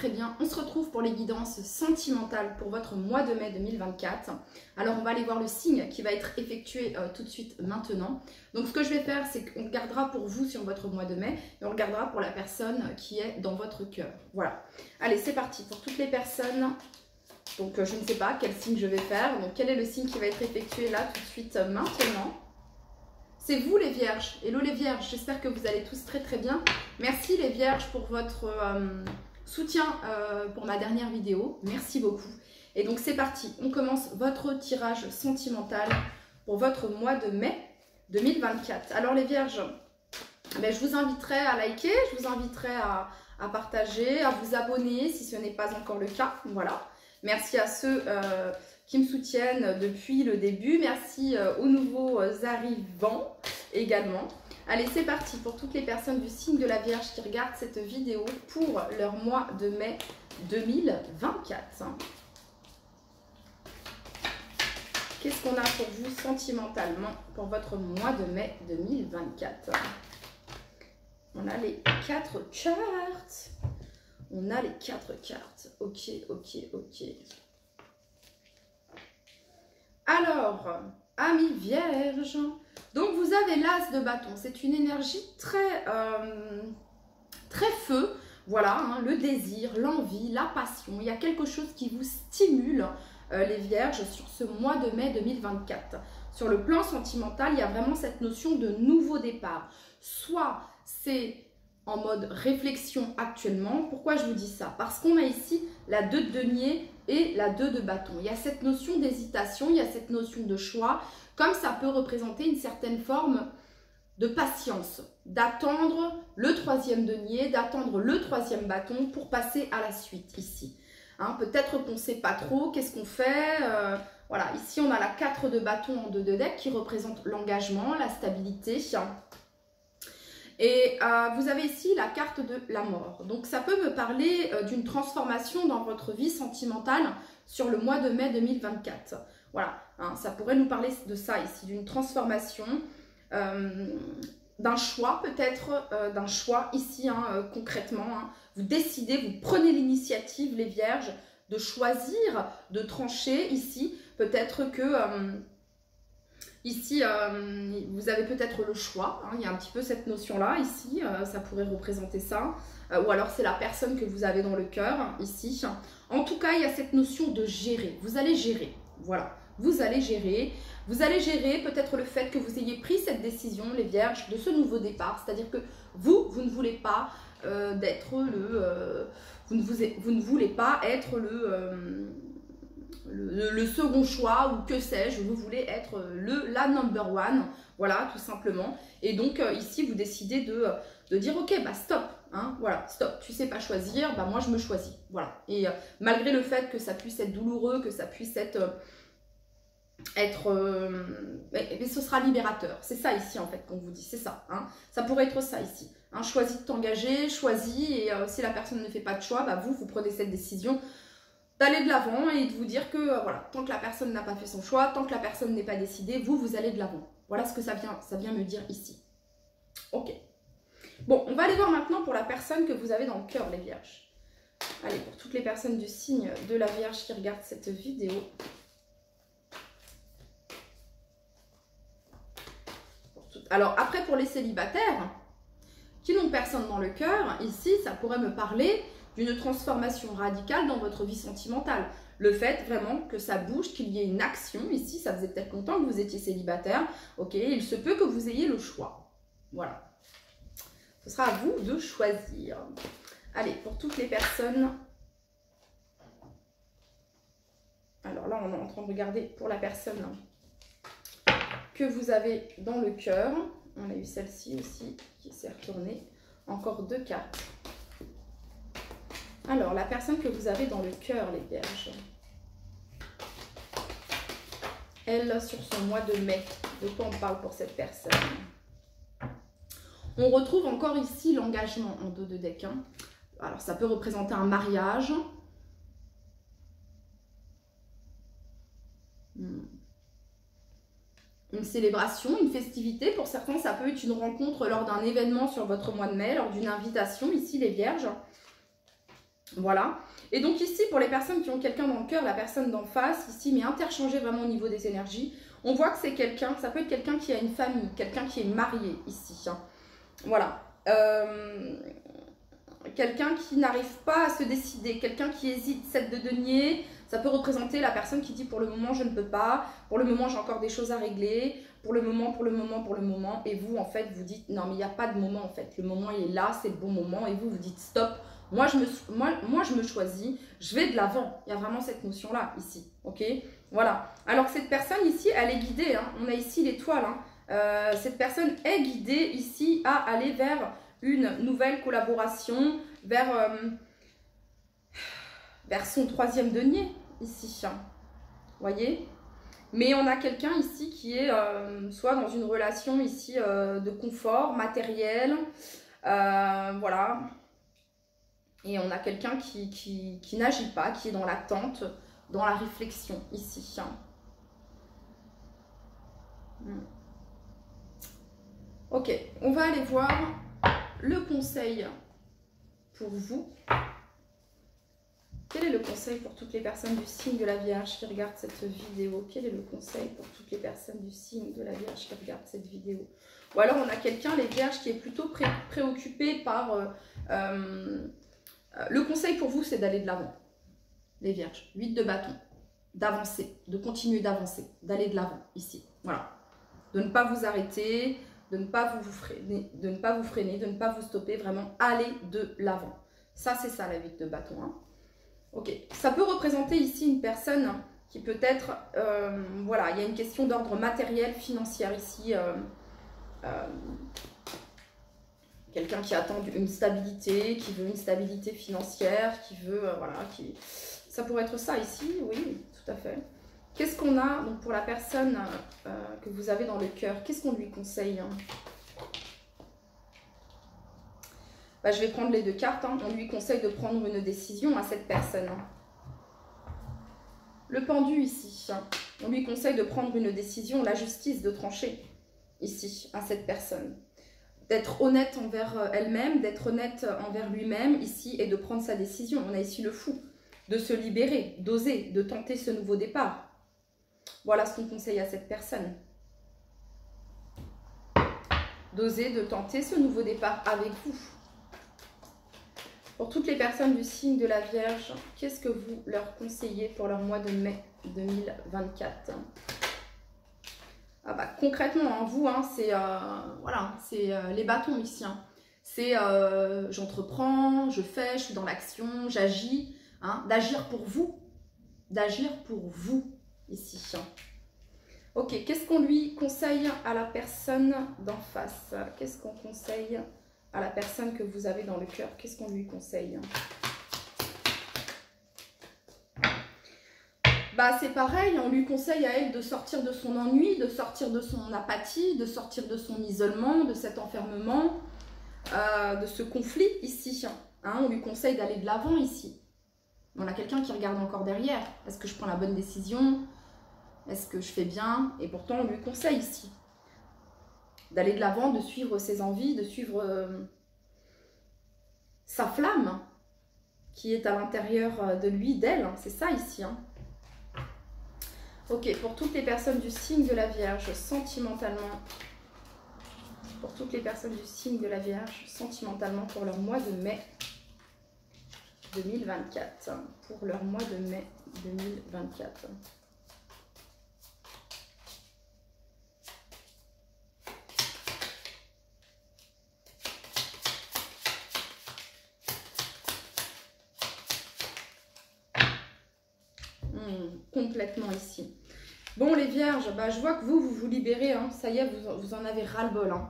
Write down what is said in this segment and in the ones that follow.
très bien. On se retrouve pour les guidances sentimentales pour votre mois de mai 2024. Alors, on va aller voir le signe qui va être effectué tout de suite maintenant. Donc, ce que je vais faire, c'est qu'on regardera pour vous sur votre mois de mai et on regardera pour la personne qui est dans votre cœur. Voilà. Allez, c'est parti. Pour toutes les personnes, donc je ne sais pas quel signe je vais faire. Donc, quel est le signe qui va être effectué là tout de suite maintenant? C'est vous les vierges. Hello les vierges, j'espère que vous allez tous très très bien. Merci les vierges pour votre soutien pour ma dernière vidéo. Merci beaucoup. Et donc c'est parti, on commence votre tirage sentimental pour votre mois de mai 2024. Alors les vierges, je vous inviterai à liker, je vous inviterai à partager, à vous abonner si ce n'est pas encore le cas. Voilà. Merci à ceux qui me soutiennent depuis le début. Merci aux nouveaux arrivants également. Allez, c'est parti pour toutes les personnes du signe de la Vierge qui regardent cette vidéo pour leur mois de mai 2024. Qu'est-ce qu'on a pour vous sentimentalement pour votre mois de mai 2024? On a les 4 cartes. On a les 4 cartes. Ok, ok, ok. Alors, amis vierges, donc vous avez l'as de bâton. C'est une énergie très feu. Voilà, hein, le désir, l'envie, la passion. Il y a quelque chose qui vous stimule, les vierges, sur ce mois de mai 2024. Sur le plan sentimental, il y a vraiment cette notion de nouveau départ. Soit c'est en mode réflexion actuellement. Pourquoi je vous dis ça? Parce qu'on a ici la 2 de denier et la 2 de bâton. Il y a cette notion d'hésitation, il y a cette notion de choix, comme ça peut représenter une certaine forme de patience, d'attendre le 3e denier, d'attendre le 3e bâton pour passer à la suite ici. Hein, peut-être qu'on ne sait pas trop, qu'est-ce qu'on fait? Voilà, ici on a la 4 de bâton en 2 de deck qui représente l'engagement, la stabilité. Et vous avez ici la carte de la mort. Donc ça peut me parler d'une transformation dans votre vie sentimentale sur le mois de mai 2024. Voilà, hein, ça pourrait nous parler de ça ici, d'une transformation, d'un choix peut-être, d'un choix ici hein, concrètement. Hein. Vous décidez, vous prenez l'initiative les vierges de choisir, de trancher ici. Peut-être que... ici, vous avez peut-être le choix, hein, il y a un petit peu cette notion-là, ici, ça pourrait représenter ça, ou alors c'est la personne que vous avez dans le cœur, ici. En tout cas, il y a cette notion de gérer, vous allez gérer, voilà, vous allez gérer peut-être le fait que vous ayez pris cette décision, les vierges, de ce nouveau départ, c'est-à-dire que vous ne voulez pas d'être vous ne voulez pas être le second choix ou que sais-je, vous voulez être la number one, voilà, tout simplement. Et donc, ici, vous décidez de dire, ok, bah stop, hein, voilà, stop, tu sais pas choisir, bah moi je me choisis, voilà. Et malgré le fait que ça puisse être douloureux, que ça puisse être mais ce sera libérateur, c'est ça ici en fait qu'on vous dit, c'est ça, hein. Ça pourrait être ça ici, hein, choisis de t'engager, choisis, et si la personne ne fait pas de choix, bah vous prenez cette décision d'aller de l'avant et de vous dire que voilà, tant que la personne n'a pas fait son choix, tant que la personne n'est pas décidée, vous allez de l'avant. Voilà ce que ça vient me dire ici. Ok. Bon, on va aller voir maintenant pour la personne que vous avez dans le cœur, les vierges. Allez, pour toutes les personnes du signe de la Vierge qui regardent cette vidéo. Alors après, pour les célibataires qui n'ont personne dans le cœur, ici, ça pourrait me parler d'une transformation radicale dans votre vie sentimentale. Le fait vraiment que ça bouge, qu'il y ait une action. Ici, ça faisait peut-être longtemps que vous étiez célibataire. Ok, il se peut que vous ayez le choix. Voilà. Ce sera à vous de choisir. Allez, pour toutes les personnes. Alors là, on est en train de regarder pour la personne que vous avez dans le cœur. On a eu celle-ci aussi qui s'est retournée. Encore 2 cartes. Alors, la personne que vous avez dans le cœur, les vierges, elle, sur son mois de mai, de quoi on parle pour cette personne? On retrouve encore ici l'engagement en 2 de deck. Hein. Alors, ça peut représenter un mariage. Une célébration, une festivité. Pour certains, ça peut être une rencontre lors d'un événement sur votre mois de mai, lors d'une invitation, ici, les vierges. Voilà. Et donc ici, pour les personnes qui ont quelqu'un dans le cœur, la personne d'en face, ici, mais interchangé vraiment au niveau des énergies, on voit que c'est quelqu'un, ça peut être quelqu'un qui a une famille, quelqu'un qui est marié ici. Hein. Voilà. Quelqu'un qui n'arrive pas à se décider, quelqu'un qui hésite, 7 de denier, ça peut représenter la personne qui dit pour le moment je ne peux pas, pour le moment j'ai encore des choses à régler, pour le moment, et vous en fait vous dites non mais il n'y a pas de moment en fait, le moment il est là, c'est le bon moment, et vous vous dites stop, moi je me choisis, je vais de l'avant, il y a vraiment cette notion là ici, ok, voilà. Alors cette personne ici elle est guidée, hein. On a ici l'étoile, hein. Cette personne est guidée ici à aller vers une nouvelle collaboration, vers son 3e denier ici, hein. Voyez, mais on a quelqu'un ici qui est soit dans une relation ici de confort matériel, voilà, et on a quelqu'un qui n'agit pas, qui est dans l'attente, dans la réflexion ici, hein. Ok, on va aller voir le conseil pour vous. Quel est le conseil pour toutes les personnes du signe de la Vierge qui regardent cette vidéo? Quel est le conseil pour toutes les personnes du signe de la Vierge qui regardent cette vidéo? Ou alors on a quelqu'un, les Vierges, qui est plutôt préoccupé par... le conseil pour vous, c'est d'aller de l'avant. Les Vierges, 8 de bâton, d'avancer, de continuer d'avancer, d'aller de l'avant, ici. Voilà. De ne pas vous arrêter, de ne pas vous freiner, de ne pas vous stopper, vraiment aller de l'avant. Ça, c'est ça la 8 de bâton, hein. Ok, ça peut représenter ici une personne qui peut être, voilà, il y a une question d'ordre matériel, financier ici. Quelqu'un qui attend une stabilité, qui veut une stabilité financière, qui veut, voilà, ça pourrait être ça ici, oui, tout à fait. Qu'est-ce qu'on a donc pour la personne que vous avez dans le cœur? Qu'est-ce qu'on lui conseille, hein? Bah, je vais prendre les 2 cartes, hein. On lui conseille de prendre une décision à cette personne. Hein. Le pendu ici, hein. On lui conseille de prendre une décision, la justice, de trancher ici à cette personne. D'être honnête envers elle-même, d'être honnête envers lui-même ici et de prendre sa décision. On a ici le fou, de se libérer, d'oser, de tenter ce nouveau départ. Voilà ce qu'on conseille à cette personne. D'oser, de tenter ce nouveau départ avec vous. Pour toutes les personnes du signe de la Vierge, qu'est-ce que vous leur conseillez pour leur mois de mai 2024? Ah bah, concrètement, hein, vous, hein, c'est voilà, les bâtons ici. Hein. C'est j'entreprends, je fais, je suis dans l'action, j'agis, hein, d'agir pour vous ici. Hein. Ok, qu'est-ce qu'on lui conseille à la personne d'en face? Qu'est-ce qu'on conseille à la personne que vous avez dans le cœur? Qu'est-ce qu'on lui conseille? Bah, c'est pareil, on lui conseille à elle de sortir de son ennui, de sortir de son apathie, de sortir de son isolement, de cet enfermement, de ce conflit ici. Hein, on lui conseille d'aller de l'avant ici. On a quelqu'un qui regarde encore derrière. Est-ce que je prends la bonne décision? Est-ce que je fais bien? Et pourtant, on lui conseille ici d'aller de l'avant, de suivre ses envies, de suivre sa flamme qui est à l'intérieur de lui, d'elle. C'est ça ici. Hein. Ok, pour toutes les personnes du signe de la Vierge, sentimentalement. Pour toutes les personnes du signe de la Vierge, sentimentalement, pour leur mois de mai 2024. Pour leur mois de mai 2024. Complètement ici. Bon les Vierges, bah, je vois que vous vous libérez, hein. Ça y est, vous en avez ras-le-bol. Hein.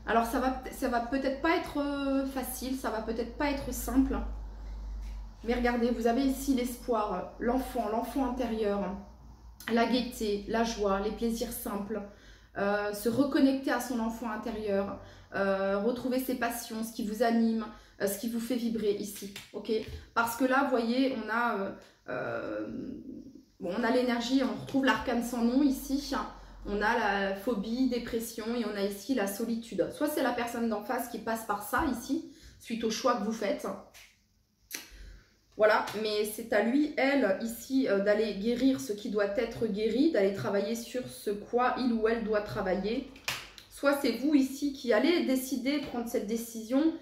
Alors ça va peut-être pas être facile, ça va peut-être pas être simple. Mais regardez, vous avez ici l'espoir, l'enfant intérieur, la gaieté, la joie, les plaisirs simples, se reconnecter à son enfant intérieur, retrouver ses passions, ce qui vous anime, ce qui vous fait vibrer ici. Ok, parce que là, vous voyez, on a... bon, on a l'énergie, on retrouve l'arcane sans nom ici, on a la phobie, dépression et on a ici la solitude. Soit c'est la personne d'en face qui passe par ça ici, suite au choix que vous faites. Voilà, mais c'est à lui, elle, ici, d'aller guérir ce qui doit être guéri, d'aller travailler sur ce quoi il ou elle doit travailler. Soit c'est vous ici qui allez décider, prendre cette décision.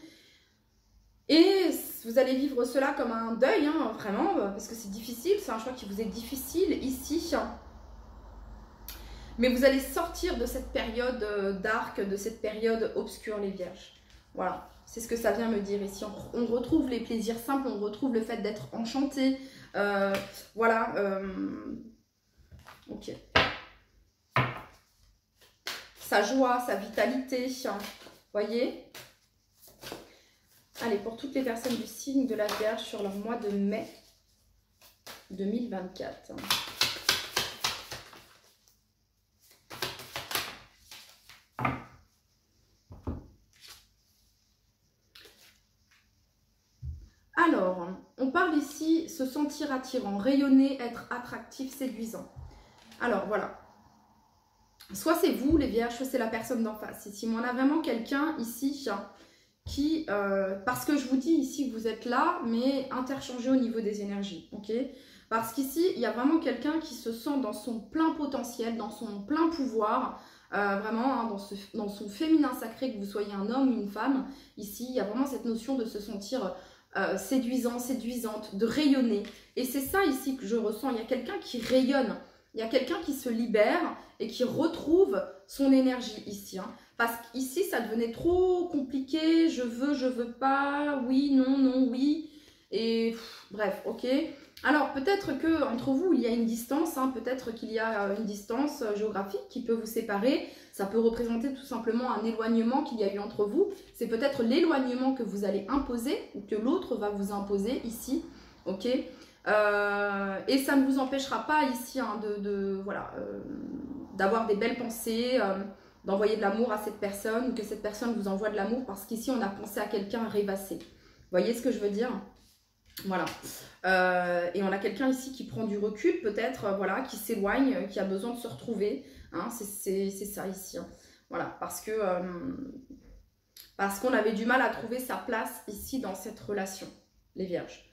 Et vous allez vivre cela comme un deuil, hein, vraiment, parce que c'est difficile, c'est un choix qui vous est difficile ici. Mais vous allez sortir de cette période dark, de cette période obscure, les vierges. Voilà, c'est ce que ça vient me dire ici. On retrouve les plaisirs simples, on retrouve le fait d'être enchanté. Voilà. Ok. Sa joie, sa vitalité. Voyez? Allez, pour toutes les personnes du signe de la Vierge sur leur mois de mai 2024. Alors, on parle ici se sentir attirant, rayonner, être attractif, séduisant. Alors, voilà. Soit c'est vous, les vierges, soit c'est la personne d'en face. Ici, mais on a vraiment quelqu'un ici qui... parce que je vous dis ici que vous êtes là, mais interchangé au niveau des énergies, ok? Parce qu'ici, il y a vraiment quelqu'un qui se sent dans son plein potentiel, dans son plein pouvoir, vraiment hein, dans son féminin sacré, que vous soyez un homme ou une femme. Ici, il y a vraiment cette notion de se sentir... séduisant, séduisante, de rayonner. Et c'est ça ici que je ressens. Il y a quelqu'un qui rayonne. Il y a quelqu'un qui se libère et qui retrouve son énergie ici. Hein. Parce qu'ici, ça devenait trop compliqué. Je veux pas. Oui, non, non, oui. Et bref, ok. Alors, peut-être que entre vous, il y a une distance. Hein, peut-être qu'il y a une distance géographique qui peut vous séparer. Ça peut représenter tout simplement un éloignement qu'il y a eu entre vous. C'est peut-être l'éloignement que vous allez imposer ou que l'autre va vous imposer ici. Ok. Et ça ne vous empêchera pas ici hein, d'avoir des belles pensées, d'envoyer de l'amour à cette personne ou que cette personne vous envoie de l'amour parce qu'ici on a pensé à quelqu'un rêvassé. Vous voyez ce que je veux dire? Voilà. Et on a quelqu'un ici qui prend du recul peut-être, voilà, qui s'éloigne, qui a besoin de se retrouver. Hein, c'est ça ici. Hein. Voilà, parce qu'on avait du mal à trouver sa place ici dans cette relation, les vierges.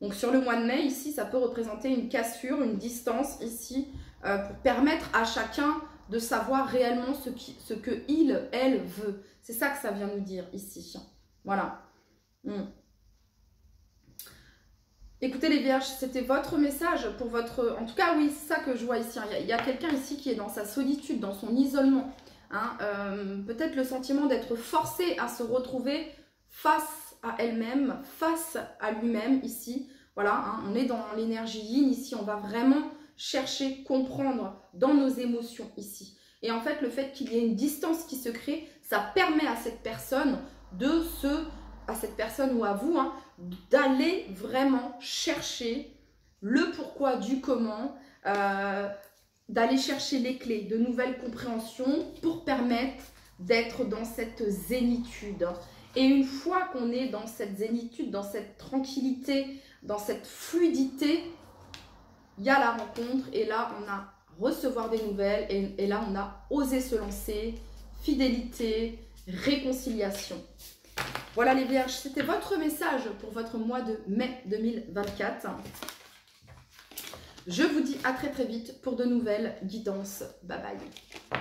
Donc sur le mois de mai, ici, ça peut représenter une cassure, une distance ici, pour permettre à chacun de savoir réellement ce que il, elle veut. C'est ça que ça vient nous dire ici. Voilà. Écoutez les vierges, c'était votre message pour votre... En tout cas, oui, c'est ça que je vois ici. Hein. Il y a quelqu'un ici qui est dans sa solitude, dans son isolement. Hein. Peut-être le sentiment d'être forcé à se retrouver face à elle-même, face à lui-même ici. Voilà, hein, on est dans l'énergie yin ici, on va vraiment chercher, comprendre dans nos émotions ici. Et en fait, le fait qu'il y ait une distance qui se crée, ça permet à cette personne ou à vous, hein, d'aller vraiment chercher le pourquoi du comment, d'aller chercher les clés, de nouvelles compréhensions pour permettre d'être dans cette zénitude. Et une fois qu'on est dans cette zénitude, dans cette tranquillité, dans cette fluidité, il y a la rencontre et là on a recevoir des nouvelles et là on a osé se lancer, fidélité, réconciliation. Voilà les vierges, c'était votre message pour votre mois de mai 2024. Je vous dis à très très vite pour de nouvelles guidances. Bye bye.